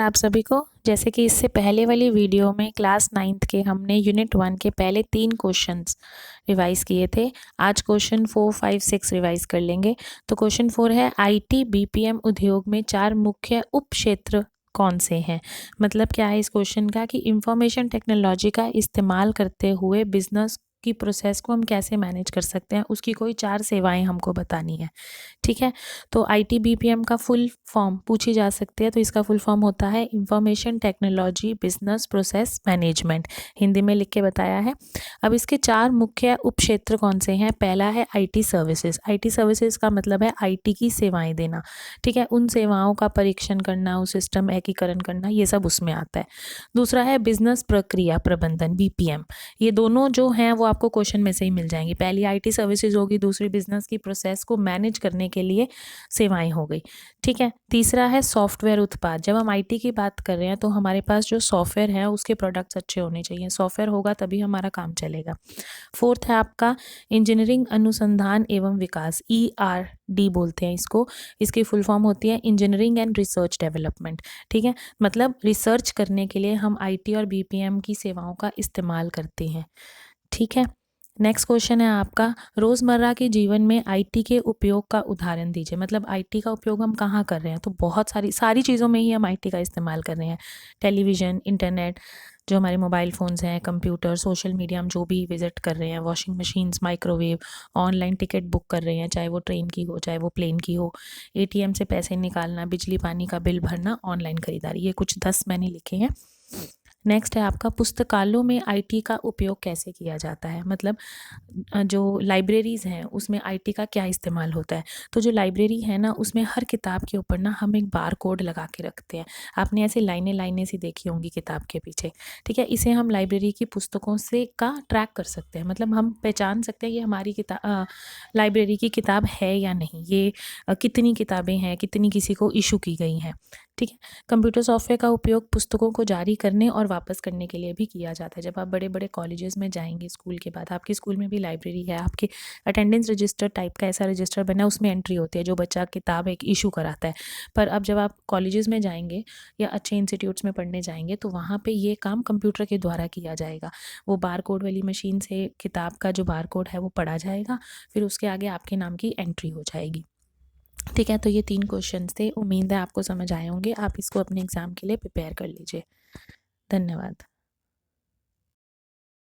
आप सभी को। जैसे कि इससे पहले वाली वीडियो में क्लास 9th के हमने यूनिट 1 के पहले 3 क्वेश्चंस रिवाइज किए थे। आज क्वेश्चन 4, 5, 6 रिवाइज कर लेंगे। तो क्वेश्चन 4 है आईटी बीपीएम उद्योग में 4 मुख्य उप क्षेत्र कौन से हैं। मतलब क्या है इस क्वेश्चन का कि इंफॉर्मेशन टेक्नोलॉजी का इस्तेमाल करते हुए बिजनेस की प्रोसेस को हम कैसे मैनेज कर सकते हैं, उसकी कोई 4 सेवाएं हमको बतानी है। ठीक है, तो आईटी बीपीएम का फुल फॉर्म पूछी जा सकती है, तो इसका फुल फॉर्म होता है information technology business process management. Hindi में लिख के बताया है। अब इसके 4 मुख्य उप क्षेत्र कौन से हैं। पहला है आईटी सर्विसेज। आईटी सर्विसेज का मतलब है आईटी की सेवाएं देना। ठीक है, उन सेवाओं का परीक्षण करना, उस सिस्टम एकीकरण करना, ये सब उसमें आता है। दूसरा है बिजनेस प्रक्रिया प्रबंधन बीपीएम। ये दोनों जो हैं वो आपको क्वेश्चन में से ही मिल जाएंगी। पहली आईटी सर्विसेज होगी, दूसरी बिजनेस की प्रोसेस को मैनेज करने के लिए सेवाएं हो गई। ठीक है, तीसरा है सॉफ्टवेयर उत्पाद। जब हम आईटी की बात कर रहे हैं तो हमारे पास जो सॉफ्टवेयर है उसके प्रोडक्ट्स अच्छे होने चाहिए। सॉफ्टवेयर होगा तभी हमारा काम चलेगा। फोर्थ है आपका इंजीनियरिंग अनुसंधान एवं विकास, ERD बोलते हैं इसको। इसकी फुल फॉर्म होती है इंजीनियरिंग एंड रिसर्च डेवलपमेंट। ठीक है, मतलब रिसर्च करने के लिए हम आईटी और बीपीएम की सेवाओं का इस्तेमाल करते हैं। ठीक है, नेक्स्ट क्वेश्चन है आपका रोज़मर्रा के जीवन में आईटी के उपयोग का उदाहरण दीजिए। मतलब आईटी का उपयोग हम कहाँ कर रहे हैं, तो बहुत सारी चीज़ों में ही हम आईटी का इस्तेमाल कर रहे हैं। टेलीविज़न, इंटरनेट, जो हमारे मोबाइल फ़ोन्स हैं, कंप्यूटर, सोशल मीडिया हम जो भी विजिट कर रहे हैं, washing machines, microwave, online ticket book कर रहे हैं, चाहे वो ट्रेन की हो चाहे वो प्लेन की हो, एटीएम से पैसे निकालना, बिजली पानी का बिल भरना, ऑनलाइन खरीदारी, ये कुछ 10 मैंने लिखे हैं। नेक्स्ट है आपका पुस्तकालयों में आईटी का उपयोग कैसे किया जाता है। मतलब जो लाइब्रेरीज़ हैं उसमें आईटी का क्या इस्तेमाल होता है। तो जो लाइब्रेरी है ना उसमें हर किताब के ऊपर ना हम एक बार कोड लगा के रखते हैं। आपने ऐसे लाइनें लाइनें सी देखी होंगी किताब के पीछे। ठीक है, इसे हम लाइब्रेरी की पुस्तकों से का ट्रैक कर सकते हैं। मतलब हम पहचान सकते हैं ये हमारी किताब लाइब्रेरी की किताब है या नहीं, ये कितनी किताबें हैं, कितनी किसी को इशू की गई हैं। ठीक है, कंप्यूटर सॉफ्टवेयर का उपयोग पुस्तकों को जारी करने और वापस करने के लिए भी किया जाता है। जब आप बड़े बड़े कॉलेजेस में जाएंगे स्कूल के बाद, आपके स्कूल में भी लाइब्रेरी है, आपके अटेंडेंस रजिस्टर टाइप का ऐसा रजिस्टर बना है, उसमें एंट्री होती है जो बच्चा किताब एक इशू कराता है। पर अब जब आप कॉलेजेस में जाएंगे या अच्छे इंस्टीट्यूट्स में पढ़ने जाएंगे तो वहाँ पर ये काम कंप्यूटर के द्वारा किया जाएगा। वो बार कोड वाली मशीन से किताब का जो बार कोड है वो पढ़ा जाएगा, फिर उसके आगे आपके नाम की एंट्री हो जाएगी। ठीक है, तो ये 3 क्वेश्चंस थे। उम्मीद है आपको समझ आए होंगे। आप इसको अपने एग्ज़ाम के लिए प्रिपेयर कर लीजिए। धन्यवाद।